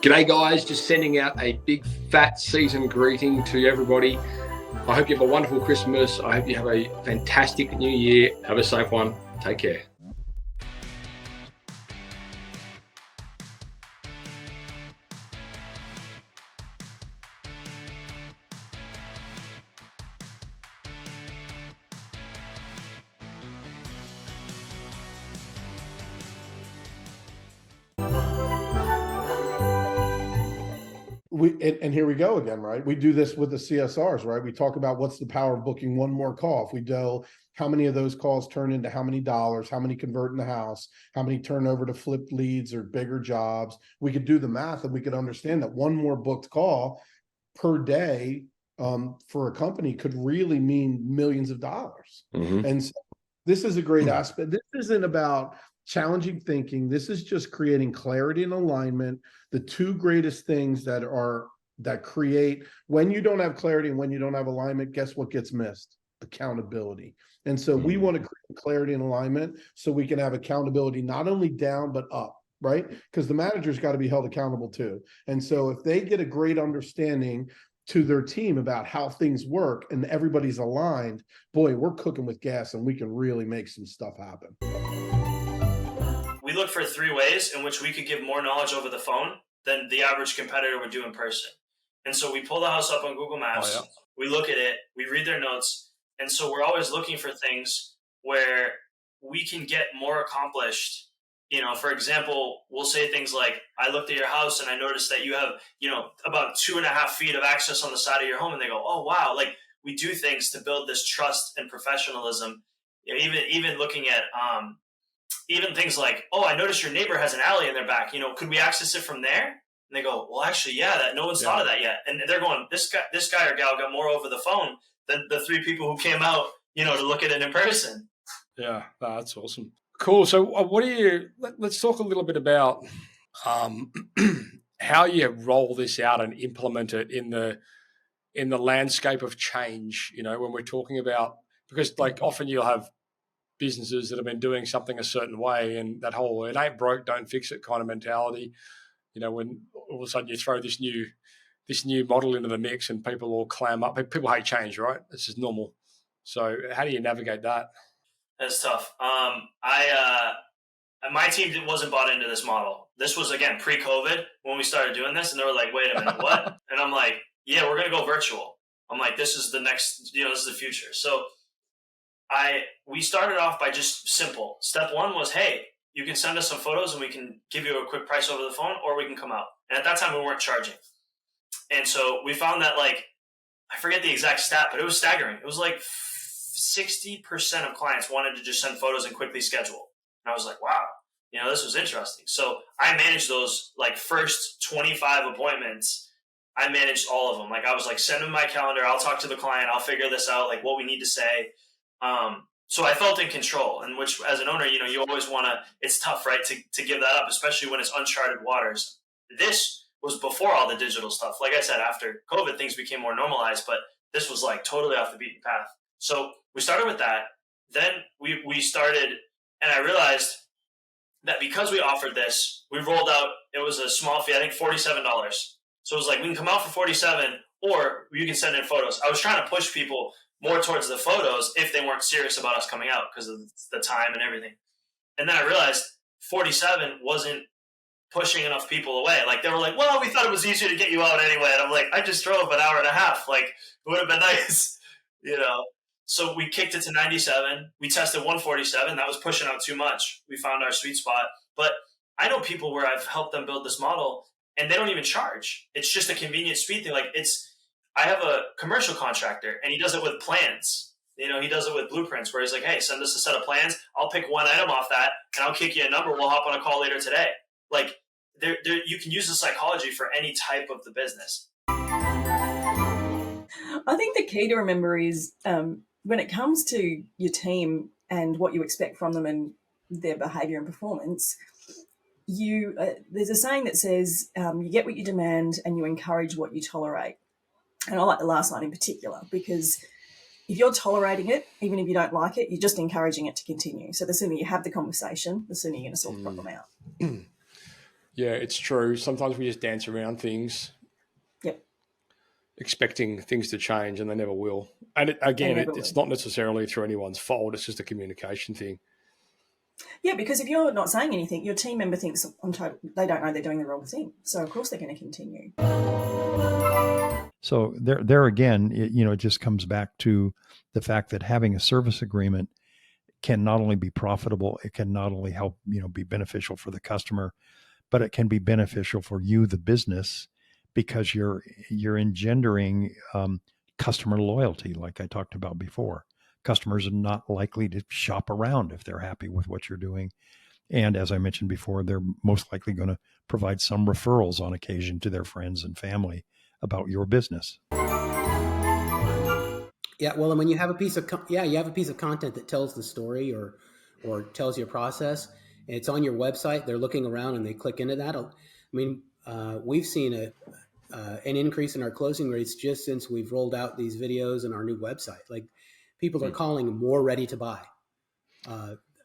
G'day guys, just sending out a big fat season greeting to everybody. I hope you have a wonderful Christmas. I hope you have a fantastic new year. Have a safe one. Take care. And here we go again, right? We do this with the CSRs, right? We talk about what's the power of booking one more call. If we do, how many of those calls turn into how many dollars, how many convert in the house, how many turn over to flipped leads or bigger jobs. We could do the math and we could understand that one more booked call per day for a company could really mean millions of dollars. Mm-hmm. And so this is a great aspect. This isn't about challenging thinking. This is just creating clarity and alignment. The two greatest things that create, when you don't have clarity and when you don't have alignment, guess what gets missed? Accountability. And so we want to create clarity and alignment so we can have accountability not only down but up, right? Because the manager's got to be held accountable too. And so if they get a great understanding to their team about how things work and everybody's aligned, boy, we're cooking with gas and we can really make some stuff happen. We look for 3 ways in which we could give more knowledge over the phone than the average competitor would do in person. And so we pull the house up on Google Maps, we look at it, we read their notes. And so we're always looking for things where we can get more accomplished. You know, for example, we'll say things like, I looked at your house and I noticed that you have, about 2.5 feet of access on the side of your home. And they go, oh, wow. Like, we do things to build this trust and professionalism. Even looking at, even things like, oh, I noticed your neighbor has an alley in their back. Could we access it from there? And they go, well, actually, that no one's thought of that yet. And they're going, this guy or gal got more over the phone than the 3 people who came out, to look at it in person. Yeah, that's awesome. Cool. So let's talk a little bit about how you roll this out and implement it in the landscape of change, when we're talking about, because like often you'll have businesses that have been doing something a certain way and that whole it ain't broke, don't fix it kind of mentality, when all of a sudden you throw this new model into the mix and people all clam up. People hate change, right? This is normal. So how do you navigate that? That's tough. My team wasn't bought into this model. This was, again, pre-COVID when we started doing this, and they were like, wait a minute, what? And I'm like, yeah, we're going to go virtual. I'm like, this is the next, this is the future. So we started off by just simple. Step 1 was, hey, you can send us some photos and we can give you a quick price over the phone, or we can come out. And at that time, we weren't charging. And so we found that, like, I forget the exact stat, but it was staggering. It was like 60% of clients wanted to just send photos and quickly schedule. And I was like, wow, this was interesting. So I managed those like first 25 appointments. I managed all of them. Like I was like, send them my calendar. I'll talk to the client. I'll figure this out, like what we need to say. So I felt in control, and which as an owner, you always want to, it's tough, right? To give that up, especially when it's uncharted waters. This was before all the digital stuff. Like I said, after COVID, things became more normalized, but this was like totally off the beaten path. So we started with that. Then we started, and I realized that because we offered this, we rolled out, it was a small fee, I think $47. So it was like, we can come out for $47 or you can send in photos. I was trying to push people more towards the photos if they weren't serious about us coming out because of the time and everything. And then I realized 47 wasn't pushing enough people away. Like they were like, well, we thought it was easier to get you out anyway. And I'm like, I just drove an hour and a half. Like it would have been nice, So we kicked it to 97. We tested 147. That was pushing out too much. We found our sweet spot. But I know people where I've helped them build this model and they don't even charge. It's just a convenient speed thing. Like I have a commercial contractor and he does it with plans. He does it with blueprints where he's like, hey, send us a set of plans. I'll pick one item off that and I'll kick you a number. We'll hop on a call later today. Like you can use the psychology for any type of the business. I think the key to remember is when it comes to your team and what you expect from them and their behavior and performance, there's a saying that says you get what you demand and you encourage what you tolerate. And I like the last line in particular because if you're tolerating it, even if you don't like it, you're just encouraging it to continue. So the sooner you have the conversation, the sooner you're going to sort the problem out. Yeah, it's true. Sometimes we just dance around things, Yep. expecting things to change, and they never will. And They again, never it's will. not necessarily through anyone's fault. It's just a communication thing. Yeah, because if you're not saying anything, your team member thinks they don't know they're doing the wrong thing. So of course they're going to continue. So there again, it just comes back to the fact that having a service agreement can not only be profitable, it can not only help, be beneficial for the customer, but it can be beneficial for you, the business, because you're engendering customer loyalty, like I talked about before. Customers are not likely to shop around if they're happy with what you're doing. And as I mentioned before, they're most likely going to provide some referrals on occasion to their friends and family about your business. Yeah, well, and when you have a piece of you have a piece of content that tells the story or tells your process, and it's on your website, they're looking around and they click into that. We've seen an increase in our closing rates just since we've rolled out these videos and our new website. Like, people are calling more ready to buy,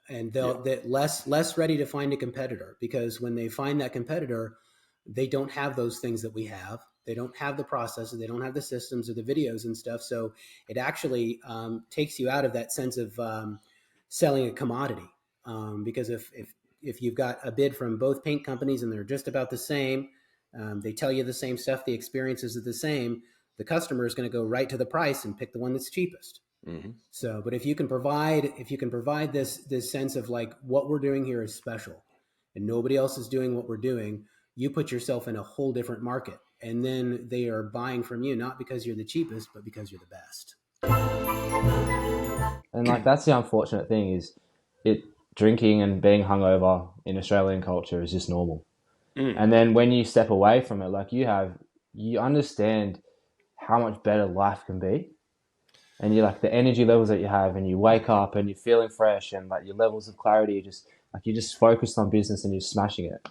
and they're less ready to find a competitor, because when they find that competitor, they don't have those things that we have. They don't have the processes, they don't have the systems or the videos and stuff. So it actually takes you out of that sense of selling a commodity. Because if you've got a bid from both paint companies and they're just about the same, they tell you the same stuff, the experiences are the same, the customer is going to go right to the price and pick the one that's cheapest. Mm-hmm. So, but if you can provide this sense of like, what we're doing here is special and nobody else is doing what we're doing, you put yourself in a whole different market. And then they are buying from you, not because you're the cheapest, but because you're the best. And like, that's the unfortunate thing, is drinking and being hungover in Australian culture is just normal. And then when you step away from it, like you understand how much better life can be. And you're like, the energy levels that you have, and you wake up and you're feeling fresh, and like your levels of clarity, you're just focused on business and you're smashing it.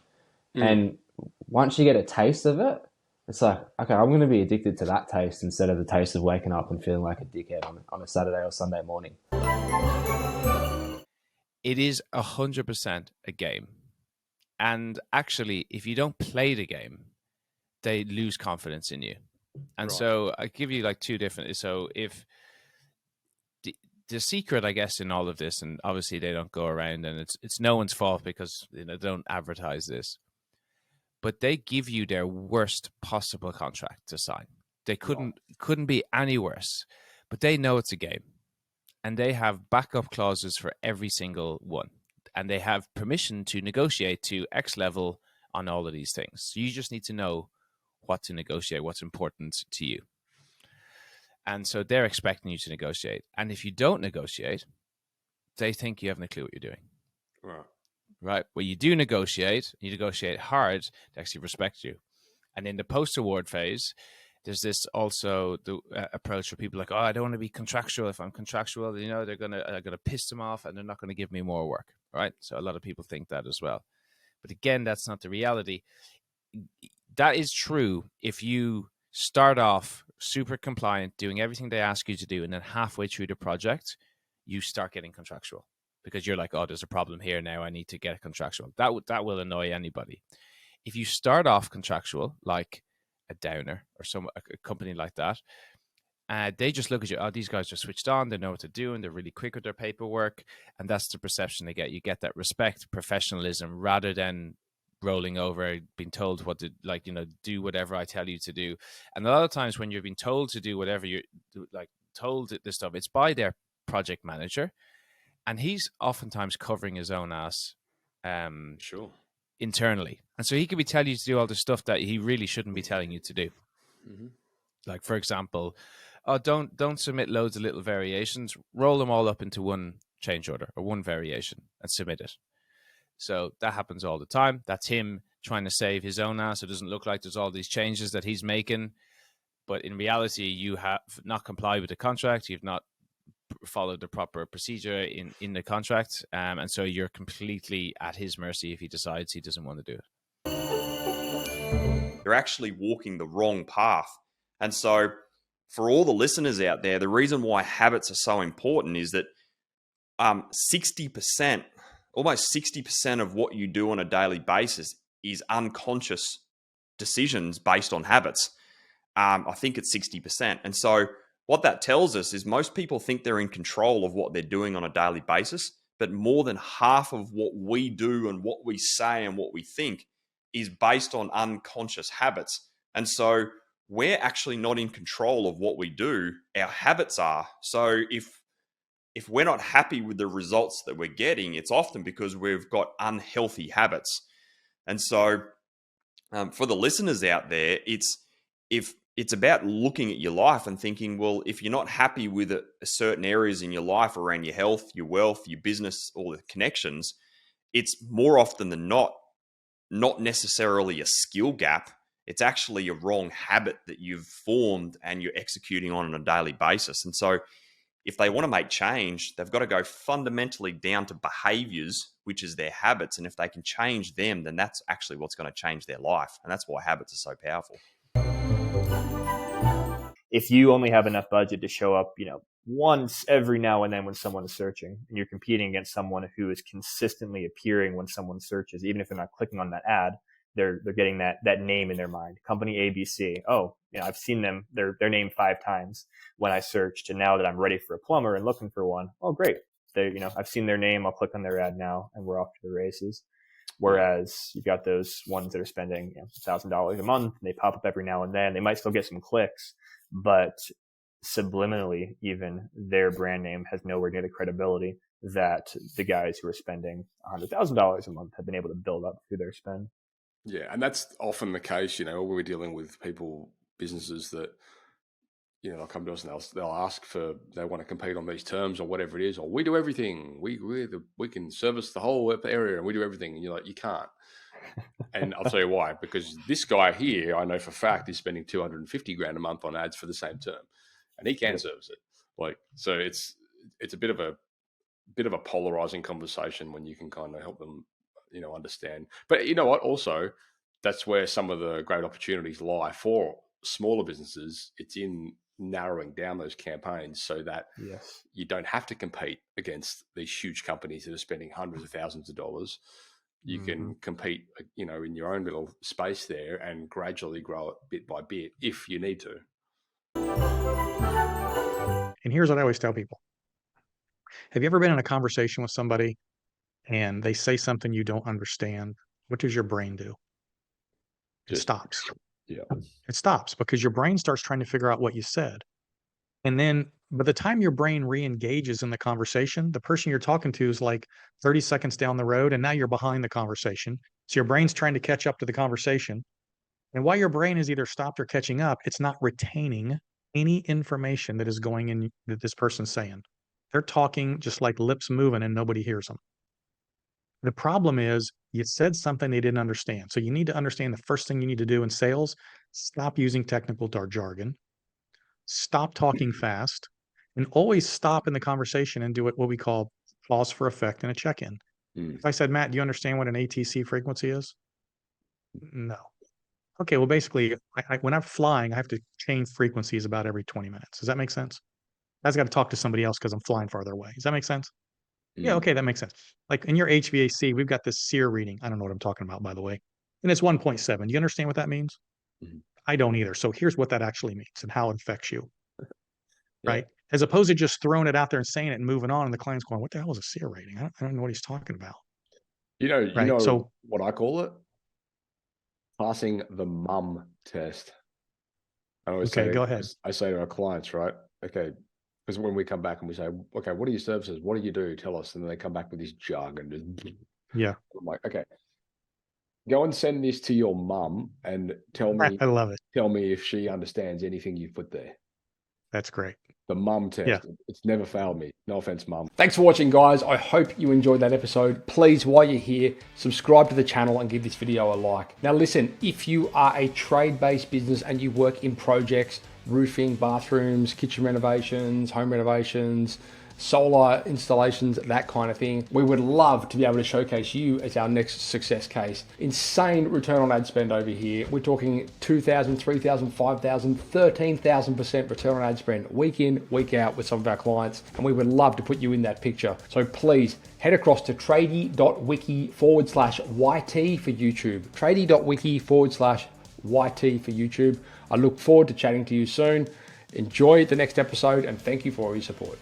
And once you get a taste of it, it's like, okay, I'm going to be addicted to that taste instead of the taste of waking up and feeling like a dickhead on a Saturday or Sunday morning. It is 100% a game. And actually, if you don't play the game, they lose confidence in you. And so I give you like two different. So if the secret, I guess, in all of this, and obviously they don't go around, and it's no one's fault because they don't advertise this, but they give you their worst possible contract to sign. They couldn't be any worse, but they know it's a game, and they have backup clauses for every single one, and they have permission to negotiate to X level on all of these things. So you just need to know what to negotiate, what's important to you. And so they're expecting you to negotiate. And if you don't negotiate, they think you haven't a clue what you're doing. Right. Well, you do negotiate, you negotiate hard, to actually respect you. And in the post-award phase, there's this also the approach for people like, oh, I don't want to be contractual. If I'm contractual, they're gonna piss them off and they're not going to give me more work. Right. So a lot of people think that as well. But again, that's not the reality. That is true if you start off super compliant, doing everything they ask you to do, and then halfway through the project, you start getting contractual because you're like, oh, there's a problem here now. I need to get a contractual. That will annoy anybody. If you start off contractual, like a Downer or a company like that, they just look at you. Oh, these guys are switched on. They know what they're doing. They're really quick with their paperwork, and that's the perception they get. You get that respect, professionalism, rather than rolling over, being told what to do whatever I tell you to do. And a lot of times when you're being told to do whatever you're told this stuff, it's by their project manager, and he's oftentimes covering his own ass internally, and so he could be telling you to do all the stuff that he really shouldn't be telling you to do. Like, for example, oh, don't submit loads of little variations, roll them all up into one change order or one variation and submit it. So that happens all the time. That's him trying to save his own ass. It doesn't look like there's all these changes that he's making. But in reality, you have not complied with the contract. You've not followed the proper procedure in the contract. And so you're completely at his mercy if he decides he doesn't want to do it. You're actually walking the wrong path. And so for all the listeners out there, the reason why habits are so important is that 60%, almost 60% of what you do on a daily basis is unconscious decisions based on habits. I think it's 60%. And so what that tells us is most people think they're in control of what they're doing on a daily basis, but more than half of what we do and what we say and what we think is based on unconscious habits. And so we're actually not in control of what we do. Our habits are. So if we're not happy with the results that we're getting, it's often because we've got unhealthy habits. And so for the listeners out there, it's about looking at your life and thinking, well, if you're not happy with certain areas in your life around your health, your wealth, your business, all the connections, it's more often than not necessarily a skill gap. It's actually a wrong habit that you've formed and you're executing on a daily basis. And so if they want to make change, they've got to go fundamentally down to behaviors, which is their habits. And if they can change them, then that's actually what's going to change their life. And that's why habits are so powerful. If you only have enough budget to show up, once every now and then when someone is searching, and you're competing against someone who is consistently appearing when someone searches, even if they're not clicking on that ad, they're getting that name in their mind. Company ABC. Oh, I've seen them, their name 5 times when I searched, and now that I'm ready for a plumber and looking for one, oh great. I've seen their name, I'll click on their ad now and we're off to the races. Whereas you've got those ones that are spending $1,000 a month, and they pop up every now and then. They might still get some clicks, but subliminally, even their brand name has nowhere near the credibility that the guys who are spending $100,000 a month have been able to build up through their spend. Yeah, and that's often the case. When we're dealing with businesses that they'll come to us and they'll ask they want to compete on these terms or whatever it is, or we do everything. We can service the whole area and we do everything. And you're like, you can't. And I'll tell you why. Because this guy here, I know for a fact, is spending $250,000 a month on ads for the same term, and he can service it. So it's a bit of a polarizing conversation when you can kind of help them, understand. But you know what? Also, that's where some of the great opportunities lie for smaller businesses. It's in narrowing down those campaigns so that you don't have to compete against these huge companies that are spending hundreds of thousands of dollars. You can compete, in your own little space there and gradually grow it bit by bit if you need to. And here's what I always tell people. Have you ever been in a conversation with somebody and they say something you don't understand? What does your brain do? It stops. Yeah. It stops because your brain starts trying to figure out what you said. And then by the time your brain re-engages in the conversation, the person you're talking to is like 30 seconds down the road, and now you're behind the conversation. So your brain's trying to catch up to the conversation. And while your brain is either stopped or catching up, it's not retaining any information that is going in that this person's saying. They're talking just like lips moving and nobody hears them. The problem is you said something they didn't understand. So you need to understand the first thing you need to do in sales, stop using technical jargon, stop talking fast, and always stop in the conversation and do what we call pause for effect and a check-in. If I said, Matt, do you understand what an ATC frequency is? No. Okay, well, basically, when I'm flying, I have to change frequencies about every 20 minutes. Does that make sense? I've got to talk to somebody else because I'm flying farther away. Does that make sense? Yeah, okay, that makes sense. Like in your HVAC, we've got this SEER reading. I don't know what I'm talking about, by the way. And it's 1.7. Do you understand what that means? I don't either. So here's what that actually means and how it affects you. Right? As opposed to just throwing it out there and saying it and moving on, and the client's going, what the hell is a SEER rating? I don't know what he's talking about. So what I call it? Passing the mum test. I always say, go ahead. I say to our clients, right? Okay, because when we come back and we say, okay, what are your services? What do you do? Tell us. And then they come back with this jargon. Yeah. I'm like, okay, go and send this to your mum and tell me. I love it. Tell me if she understands anything you've put there. That's great. The mum test. Yeah. It's never failed me. No offense, mum. Thanks for watching, guys. I hope you enjoyed that episode. Please, while you're here, subscribe to the channel and give this video a like. Now, listen, if you are a trade-based business and you work in projects, roofing, bathrooms, kitchen renovations, home renovations, solar installations, that kind of thing. We would love to be able to showcase you as our next success case. Insane return on ad spend over here. We're talking 2,000, 3,000, 5,000, 13,000% return on ad spend week in, week out with some of our clients. And we would love to put you in that picture. So please head across to tradie.wiki/YT for YouTube. Tradie.wiki/YT for YouTube. I look forward to chatting to you soon. Enjoy the next episode and thank you for all your support.